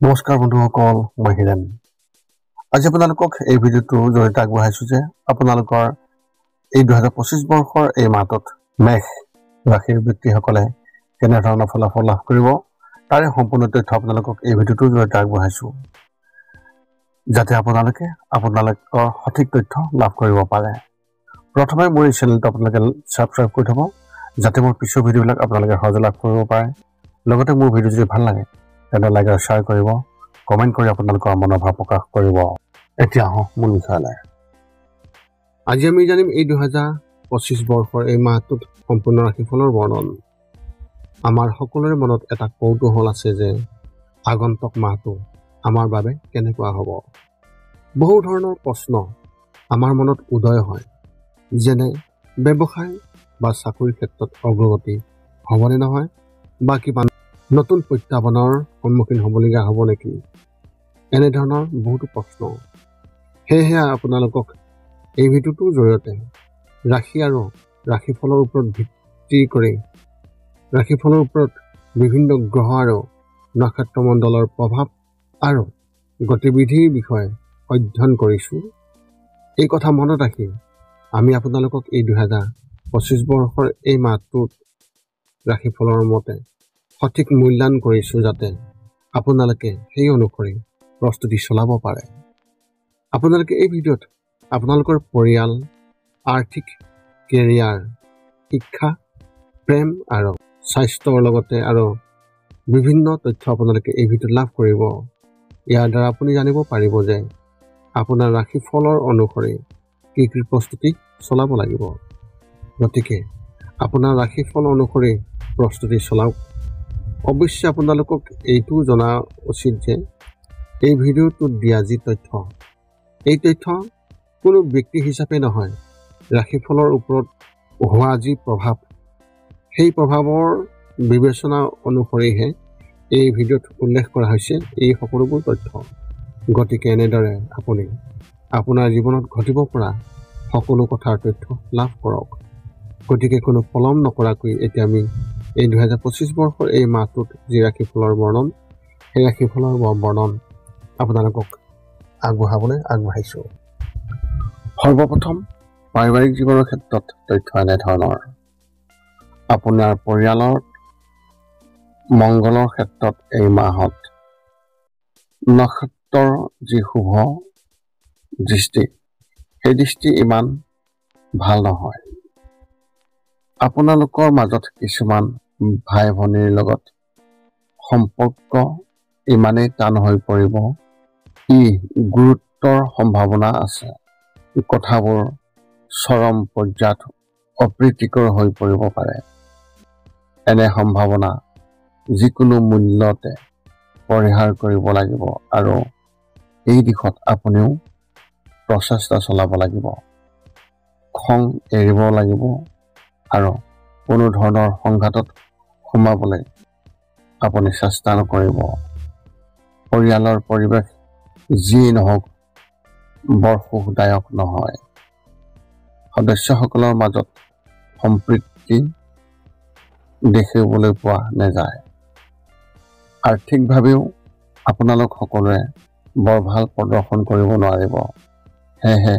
নমস্কাৰ বন্ধুসকল, মই হিৰেণ। আজি আপোনালোকক এই ভিডিঅ'টোৰ জৰিয়তে আগবঢ়াইছোঁ যে আপোনালোকৰ এই 2025 বৰ্ষৰ এই মাহটোত মেষ ৰাশিৰ ব্যক্তিসকলে কেনেধৰণৰ ফলাফল লাভ কৰিব তাৰে সম্পূৰ্ণ তথ্য আপোনালোকক এই ভিডিঅ'টোৰ জৰিয়তে আগবঢ়াইছোঁ, যাতে আপোনালোকৰ সঠিক তথ্য লাভ কৰিব পাৰে। প্ৰথমে মোৰ এই চেনেলটো আপোনালোকে ছাবস্ক্ৰাইব কৰি থ'ব, যাতে মোৰ পিছৰ ভিডিঅ'বিলাক আপোনালোকে সহজে লাভ কৰিব পাৰে। লগতে মোৰ ভিডিঅ' যদি ভাল লাগে তেন্তে লাইক আৰু শ্বেয়াৰ কৰিব, কমেণ্ট কৰি আপোনালোকৰ মনোভাৱ প্ৰকাশ কৰিব। এতিয়া আহোঁ মূল বিষয়লৈ। আজি আমি জানিম এই 2025 বৰ্ষৰ এই মাহটোত সম্পূৰ্ণ ৰাশিফলৰ বৰ্ণন। আমাৰ সকলোৰে মনত এটা কৌতূহল আছে যে আগন্তুক মাহটো আমাৰ বাবে কেনেকুৱা হ'ব। বহু ধৰণৰ প্ৰশ্ন আমাৰ মনত উদয় হয়, যেনে ব্যৱসায় বা চাকৰিৰ ক্ষেত্ৰত অগ্ৰগতি হ'বনে নহয়, বা কিবা নতুন প্ৰত্যাহ্বানৰ সন্মুখীন হ'বলগীয়া হ'ব নেকি, এনেধৰণৰ বহুতো প্ৰশ্ন। সেয়েহে আপোনালোকক এই ভিডিঅ'টোৰ জৰিয়তে ৰাশি আৰু ৰাশিফলৰ ওপৰত ভিত্তি কৰি ৰাশিফলৰ ওপৰত বিভিন্ন গ্ৰহ আৰু নক্ষত্ৰমণ্ডলৰ প্ৰভাৱ আৰু গতিবিধিৰ বিষয়ে অধ্যয়ন কৰিছোঁ। এই কথা মনত ৰাখি আমি আপোনালোকক এই 2025 বৰ্ষৰ এই মাহটোত ৰাশিফলৰ মতে সঠিক মূল্যায়ন কৰিছোঁ, যাতে আপোনালোকে সেই অনুসৰি প্ৰস্তুতি চলাব পাৰে। আপোনালোকে এই ভিডিঅ'ত আপোনালোকৰ পৰিয়াল, আৰ্থিক, কেৰিয়াৰ, শিক্ষা, প্ৰেম আৰু স্বাস্থ্যৰ লগতে আৰু বিভিন্ন তথ্য আপোনালোকে এই ভিডিঅ'ত লাভ কৰিব। ইয়াৰ দ্বাৰা আপুনি জানিব পাৰিব যে আপোনাৰ ৰাশিফলৰ অনুসৰি কি কি প্ৰস্তুতি চলাব লাগিব। গতিকে আপোনাৰ ৰাশিফল অনুসৰি প্ৰস্তুতি চলাওক। অৱশ্যে আপোনালোকক এইটো জনা উচিত যে এই ভিডিঅ'টোত দিয়া যি তথ্য, এই তথ্য কোনো ব্যক্তি হিচাপে নহয়, ৰাশিফলৰ ওপৰত হোৱা যি প্ৰভাৱ, সেই প্ৰভাৱৰ বিবেচনা অনুসৰিহে এই ভিডিঅ'ত উল্লেখ কৰা হৈছে এই সকলোবোৰ তথ্য। গতিকে এনেদৰে আপুনি আপোনাৰ জীৱনত ঘটিব পৰা সকলো কথাৰ তথ্য লাভ কৰক। গতিকে কোনো পলম নকৰাকৈ এতিয়া আমি এই 2025 বৰ্ষৰ এই মাহটোত যি ৰাশিফলৰ বৰ্ণন, সেই ৰাশিফলৰ বৰ্ণন আপোনালোকক আগবঢ়াইছোঁ। সৰ্বপ্ৰথম পাৰিবাৰিক জীৱনৰ ক্ষেত্ৰত তথ্য এনেধৰণৰ। আপোনাৰ পৰিয়ালৰ মংগলৰ ক্ষেত্ৰত এই মাহত নক্ষত্ৰৰ যি শুভ দৃষ্টি, সেই দৃষ্টি ইমান ভাল নহয়। আপোনালোকৰ মাজত কিছুমান ভাই ভনীৰ লগত সম্পৰ্ক ইমানেই টান হৈ পৰিব, ই গুৰুত্বৰ সম্ভাৱনা আছে। কথাবোৰ চৰম পৰ্যায়ত অপ্ৰীতিকৰ হৈ পৰিব পাৰে। এনে সম্ভাৱনা যিকোনো মূল্যতে পৰিহাৰ কৰিব লাগিব আৰু এই দিশত আপুনিও প্ৰচেষ্টা চলাব লাগিব। খং এৰিব লাগিব আৰু কোনো ধৰণৰ সংঘাতত সোমাবলৈ আপুনি চেষ্টা নকৰিব। পৰিয়ালৰ পৰিৱেশ যিয়েই নহওক বৰ সুখদায়ক নহয়। সদস্যসকলৰ মাজত সম্প্ৰীতি দেখিবলৈ পোৱা নাযায়। আৰ্থিকভাৱেও আপোনালোক সকলোৱে বৰ ভাল প্ৰদৰ্শন কৰিব নোৱাৰিব। সেয়েহে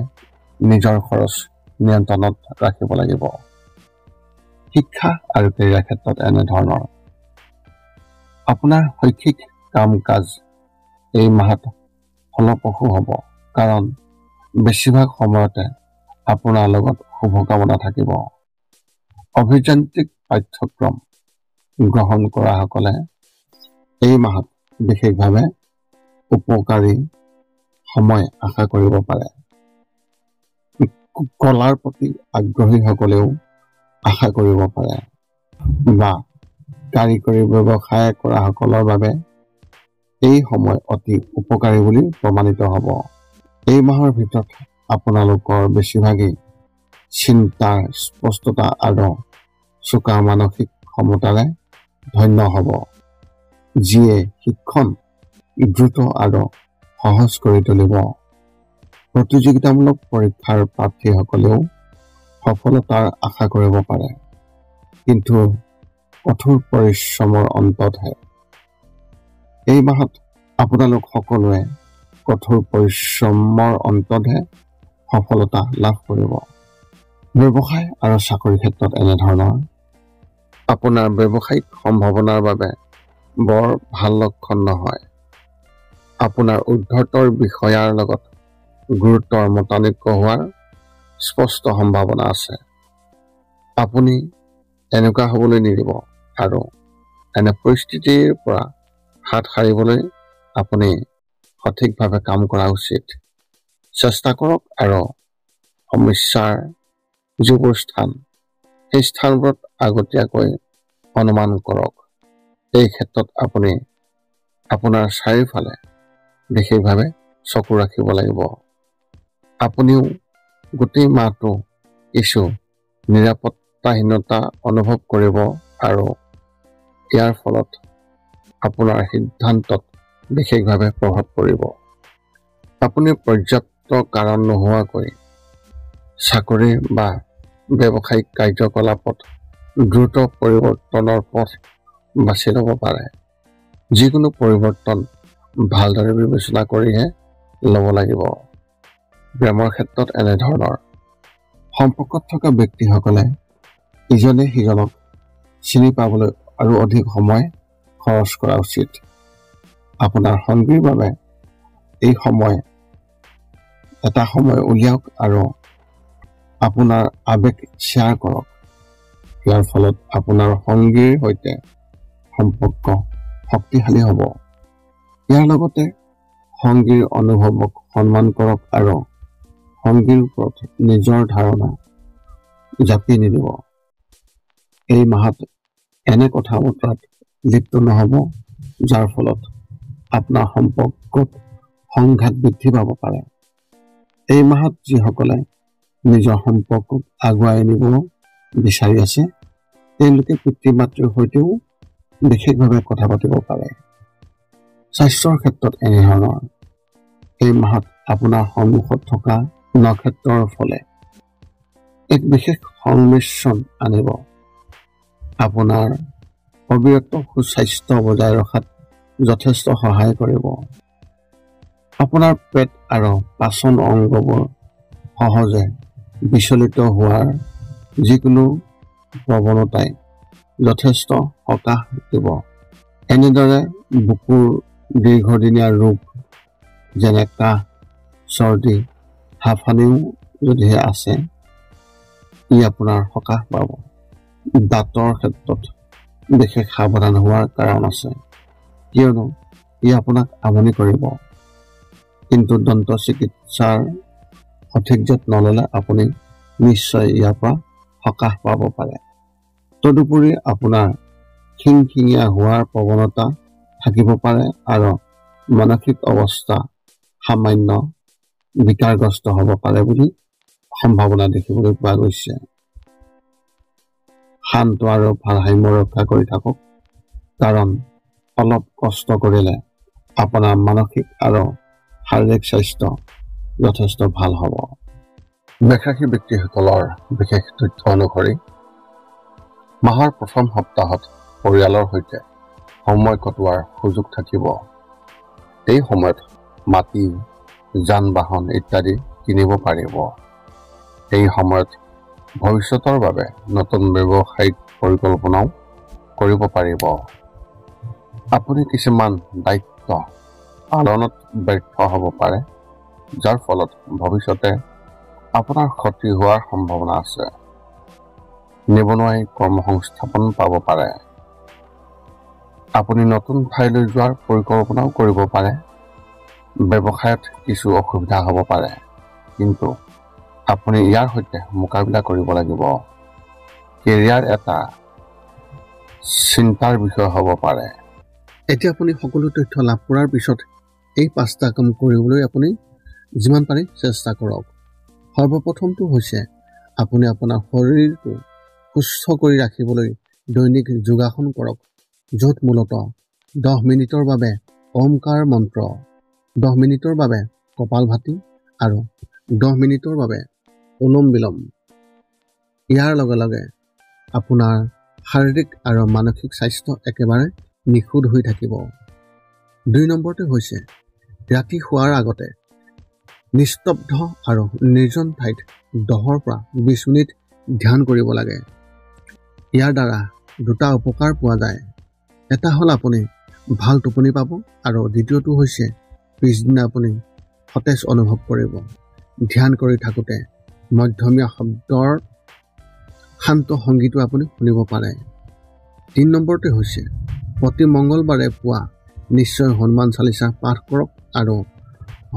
নিজৰ খৰচ নিয়ন্ত্ৰণত ৰাখিব লাগিব। শিক্ষা আৰু কেৰিয়াৰ ক্ষেত্ৰত এনেধৰণৰ। আপোনাৰ শৈক্ষিক কাম কাজ এই মাহত ফলপ্ৰসূ হ'ব, কাৰণ বেছিভাগ সময়তে আপোনাৰ লগত শুভকামনা থাকিব। অভিযান্ত্ৰিক পাঠ্যক্ৰম গ্ৰহণ কৰাসকলে এই মাহত বিশেষভাৱে উপকাৰী সময় আশা কৰিব পাৰে। কলাৰ প্ৰতি আগ্ৰহীসকলেও আশা কৰিব পাৰে, বা কাৰিকৰী ব্যৱসায় কৰাসকলৰ বাবে এই সময় অতি উপকাৰী বুলি প্ৰমাণিত হ'ব। এই মাহৰ ভিতৰত আপোনালোকৰ বেছিভাগেই চিন্তাৰ স্পষ্টতা আৰু চোকা মানসিক ক্ষমতাৰে ধন্য হ'ব, যিয়ে শিক্ষণ দ্ৰুত আৰু সহজ কৰি তুলিব। প্ৰতিযোগিতামূলক পৰীক্ষাৰ প্ৰাৰ্থীসকলেও সফলতাৰ আশা কৰিব পাৰে, কিন্তু কঠোৰ পৰিশ্ৰমৰ অন্ততহে। এই মাহত আপোনালোক সকলোৱে কঠোৰ পৰিশ্ৰমৰ অন্ততহে সফলতা লাভ কৰিব। ব্যৱসায় আৰু চাকৰিৰ ক্ষেত্ৰত এনেধৰণৰ আপোনাৰ ব্যৱসায়িক সম্ভাৱনাৰ বাবে বৰ ভাল লক্ষণ নহয়। আপোনাৰ ঊৰ্ধ্বতৰ বিষয়াৰ লগত গুৰুত্বৰ মতানৈক্য হোৱাৰ স্পষ্ট সম্ভাৱনা আছে। আপুনি এনেকুৱা হ'বলৈ নিদিব আৰু এনে পৰিস্থিতিৰ পৰা হাত সাৰিবলৈ আপুনি সঠিকভাৱে কাম কৰা উচিত। চেষ্টা কৰক আৰু সমস্যাৰ যিবোৰ স্থান সেই স্থানবোৰত আগতীয়াকৈ অনুমান কৰক। এই ক্ষেত্ৰত আপুনি আপোনাৰ চাৰিওফালে বিশেষভাৱে চকু ৰাখিব লাগিব। আপুনিও গোটেই মাহটো কিছু নিৰাপত্তাহীনতা অনুভৱ কৰিব আৰু ইয়াৰ ফলত আপোনাৰ সিদ্ধান্তত বিশেষভাৱে প্ৰভাৱ পৰিব। আপুনি পৰ্যাপ্ত কাৰণ নোহোৱাকৈ চাকৰি বা ব্যৱসায়িক কাৰ্যকলাপত দ্ৰুত পৰিৱৰ্তনৰ পথ বাছি ল'ব পাৰে। যিকোনো পৰিৱৰ্তন ভালদৰে বিবেচনা কৰিহে ল'ব লাগিব। প্ৰেমৰ ক্ষেত্ৰত এনেধৰণৰ সম্পৰ্কত থকা ব্যক্তিসকলে ইজনে সিজনক চিনি পাবলৈ আৰু অধিক সময় খৰচ কৰা উচিত। আপোনাৰ সংগীৰ বাবে এটা সময় উলিয়াওক আৰু আপোনাৰ আবেগ শ্বেয়াৰ কৰক। ইয়াৰ ফলত আপোনাৰ সংগীৰ সৈতে সম্পৰ্ক শক্তিশালী হ'ব। ইয়াৰ লগতে সংগীৰ অনুভৱক সন্মান কৰক আৰু সংগীৰ ওপৰত নিজৰ ধাৰণা জাপি নিদিব। এই মাহত এনে কথা বতৰাত লিপ্ত নহ'ব যাৰ ফলত আপোনাৰ সম্পৰ্কত সংঘাত বৃদ্ধি পাব পাৰে। এই মাহত যিসকলে নিজৰ সম্পৰ্কক আগুৱাই নিব বিচাৰি আছে তেওঁলোকে পিতৃ মাতৃৰ সৈতেও বিশেষভাৱে কথা পাতিব পাৰে। স্বাস্থ্যৰ ক্ষেত্ৰত এনেধৰণৰ এই মাহত আপোনাৰ সন্মুখত থকা নক্ষত্ৰৰ ফলে এক বিশেষ সংমিশ্ৰণ আনিব। আপোনাৰ অবিৰত সুস্বাস্থ্য বজাই ৰখাত যথেষ্ট সহায় কৰিব। আপোনাৰ পেট আৰু পাচন অংগবোৰ সহজে বিচলিত হোৱাৰ যিকোনো প্ৰৱণতাই যথেষ্ট সকাহ দিব। এনেদৰে বুকুৰ দীৰ্ঘদিনীয়া ৰোগ যেনে কাহ, চৰ্দি, হাঁফানিও যদিহে আছে ই আপোনাৰ সকাহ পাব। দাঁতৰ ক্ষেত্ৰত বিশেষ সাৱধান হোৱাৰ কাৰণ আছে কিয়নো ই আপোনাক আমনি কৰিব। কিন্তু দন্ত চিকিৎসাৰ সঠিক যত্ন ল'লে আপুনি নিশ্চয় ইয়াৰ পৰা সকাহ পাব পাৰে। তদুপৰি আপোনাৰ খিংখিঙীয়া হোৱাৰ প্ৰৱণতা থাকিব পাৰে আৰু মানসিক অৱস্থা সামান্য বিকাৰগ্ৰস্ত হ'ব পাৰে বুলি সম্ভাৱনা দেখিবলৈ পোৱা গৈছে। শান্ত আৰু ভাৰসাম্য ৰক্ষা কৰি থাকক, কাৰণ অলপ কষ্ট কৰিলে আপোনাৰ মানসিক আৰু শাৰীৰিক স্বাস্থ্য যথেষ্ট ভাল হ'ব। মেষৰাশি ব্যক্তিসকলৰ বিশেষ তথ্য অনুসৰি মাহৰ প্ৰথম সপ্তাহত পৰিয়ালৰ সৈতে সময় কটোৱাৰ সুযোগ থাকিব। এই সময়ত মাটি, যান-বাহন ইত্যাদি কিনিব পাৰিব। এই সময়ত ভৱিষ্যতৰ বাবে নতুন ব্যৱসায়িক পৰিকল্পনাও কৰিব পাৰিব। আপুনি কিছুমান দায়িত্ব পালনত ব্যৰ্থ হ'ব পাৰে, যাৰ ফলত ভৱিষ্যতে আপোনাৰ ক্ষতি হোৱাৰ সম্ভাৱনা আছে। নিবনুৱাই কৰ্মসংস্থাপন পাব পাৰে। আপুনি নতুন ঠাইলৈ যোৱাৰ পৰিকল্পনাও কৰিব পাৰে। ব্যৱসায়ত কিছু অসুবিধা হ'ব পাৰে, কিন্তু আপুনি ইয়াৰ সৈতে মোকাবিলা কৰিব লাগিব। কেৰিয়াৰ এটা চিন্তাৰ বিষয় হ'ব পাৰে। এতিয়া আপুনি সকলো তথ্য লাভ কৰাৰ পিছত এই 5টা কাম কৰিবলৈ আপুনি যিমান পাৰে চেষ্টা কৰক। সৰ্বপ্ৰথমটো হৈছে আপুনি আপোনাৰ শৰীৰটো সুস্থ কৰি ৰাখিবলৈ দৈনিক যোগাসন কৰক, য'ত মূলতঃ 10 মিনিটৰ বাবে ওমকাৰ মন্ত্ৰ, 10 মিনিটৰ বাবে কপালভাতি আৰু 10 মিনিটৰ বাবে অনুলোম বিলোম। ইয়াৰ লগে লগে আপোনাৰ শাৰীৰিক আৰু মানসিক স্বাস্থ্য একেবাৰে নিখুঁত হৈ থাকিব। 2 নম্বৰতে হৈছে ৰাতি শোৱাৰ আগতে নিস্তব্ধ আৰু নিৰ্জন ঠাইত 10 পৰা 20 মিনিট ধ্যান কৰিব লাগে। ইয়াৰ দ্বাৰা দুটা উপকাৰ পোৱা যায়। এটা হ'ল আপুনি ভাল টোপনি পাব আৰু দ্বিতীয়টো হৈছে পিছদিনা আপুনি সতেজ অনুভৱ কৰিব। ধ্যান কৰি থাকোঁতে মধ্যমীয়া শব্দৰ শান্ত সংগীতো আপুনি শুনিব পাৰে। 3 নম্বৰতে হৈছে প্ৰতি মংগলবাৰে পুৱা নিশ্চয় হনুমান চালিচা পাঠ কৰক আৰু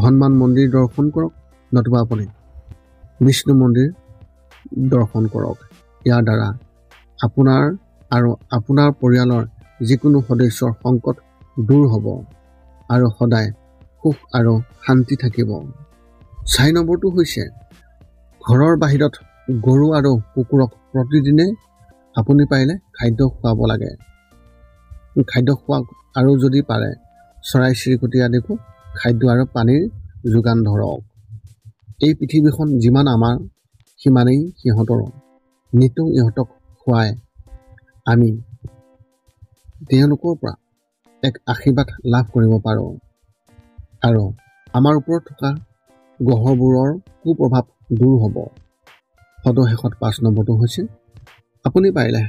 হনুমান মন্দিৰ দৰ্শন কৰক, নতুবা আপুনি বিষ্ণু মন্দিৰ দৰ্শন কৰক। ইয়াৰ দ্বাৰা আপোনাৰ আৰু আপোনাৰ পৰিয়ালৰ যিকোনো সদস্যৰ সংকট দূৰ হ'ব আৰু সদায় সুখ আৰু শান্তি থাকিব। 4 নম্বৰটো হৈছে ঘৰৰ বাহিৰত গৰু আৰু কুকুৰক প্ৰতিদিনে আপুনি পাৰিলে খাদ্য খুৱাব লাগে। খাদ্য খোৱাওক আৰু যদি পাৰে চৰাই চিৰিকটি আদিকো খাদ্য আৰু পানীৰ যোগান ধৰক। এই পৃথিৱীখন যিমান আমাৰ সিমানেই সিহঁতৰ। নিতৌ ইহঁতক খুৱাই আমি তেওঁলোকৰ পৰা এক আশীৰ্বাদ লাভ কৰিব পাৰোঁ আৰু আমাৰ ওপৰত থকা গ্ৰহবোৰৰ কুপ্ৰভাৱ দূৰ হ'ব। সদশেষত 5 নম্বৰটো হৈছে আপুনি পাৰিলে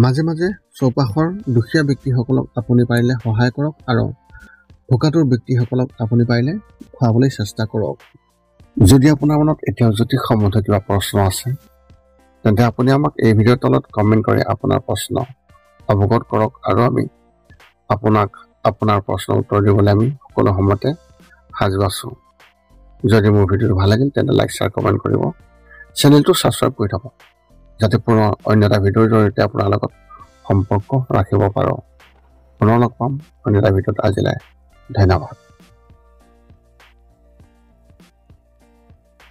মাজে মাজে চৌপাশৰ দুখীয়া ব্যক্তিসকলক আপুনি পাৰিলে সহায় কৰক আৰু ভোকাতুৰ ব্যক্তিসকলক আপুনি পাৰিলে খুৱাবলৈ চেষ্টা কৰক। যদি আপোনাৰ মনত এতিয়াও জ্যোতিষ সম্বন্ধীয় কিবা প্ৰশ্ন আছে তেন্তে আপুনি আমাক এই ভিডিঅ'ৰ তলত কমেণ্ট কৰি আপোনাৰ প্ৰশ্ন অৱগত কৰক আৰু আমি আপোনাক আপোনাৰ প্ৰশ্নৰ উত্তৰ দিবলৈ আমি সকলো সময়তে সাজু আছোঁ। যদি মোৰ ভিডিঅ'টো ভাল লাগিল তেন্তে লাইক শ্বেয়াৰ কমেণ্ট কৰিব। চেনেলটো ছাবস্ক্ৰাইব কৰি থ'ব যাতে পুনৰ অন্য এটা ভিডিঅ'ৰ জৰিয়তে আপোনাৰ লগত সম্পৰ্ক ৰাখিব পাৰোঁ। পুনৰ লগ পাম অন্য এটা ভিডিঅ'ত। আজিলৈ ধন্যবাদ।